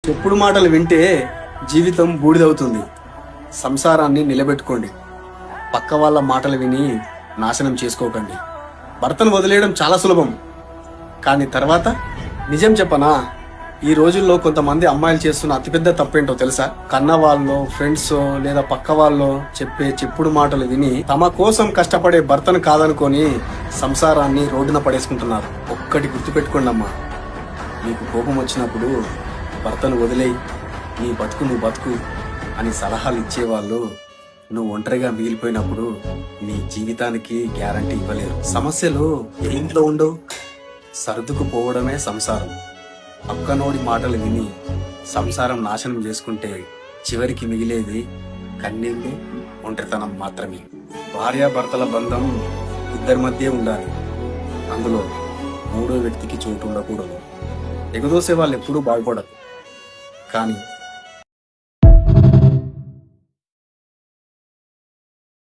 చెప్పుడు మాటలు వింటే జీవితం బూడిదవుతుంది. సంసారాన్ని నిలబెట్టుకోండి. పక్క వాళ్ళ మాటలు విని నాశనం చేసుకోకండి. భర్తను వదిలేయడం చాలా సులభం, కానీ తర్వాత నిజం చెప్పనా, ఈ రోజుల్లో కొంతమంది అమ్మాయిలు చేస్తున్న అతిపెద్ద తప్పేంటో తెలుసా? కన్న వాళ్ళు, ఫ్రెండ్స్ లేదా పక్క వాళ్ళు చెప్పే చెప్పుడు మాటలు విని తమ కోసం కష్టపడే భర్తను కాదనుకొని సంసారాన్ని రోడ్డున పడేసుకుంటున్నారు. ఒక్కటి గుర్తుపెట్టుకోండి అమ్మా, నీకు కోపం వచ్చినప్పుడు భర్తను వదిలేయి, నీ బతుకు నువ్వు బతుకు అని సలహాలు ఇచ్చేవాళ్ళు నువ్వు ఒంటరిగా మిగిలిపోయినప్పుడు నీ జీవితానికి గ్యారంటీ ఇవ్వలేరు. సమస్యలు ఏ ఇంట్లో ఉండవు, సర్దుకుపోవడమే సంసారం. పక్కనోడి మాటలు విని సంసారం నాశనం చేసుకుంటే చివరికి మిగిలేది కన్నీళ్లు, ఒంటరితనం మాత్రమే. భార్యాభర్తల బంధం ఇద్దరి మధ్య ఉండాలి, అందులో మూడో వ్యక్తికి చోటు ఉండకూడదు. ఎగదోసే వాళ్ళు ఎప్పుడూ బాగుపడరు, కానీ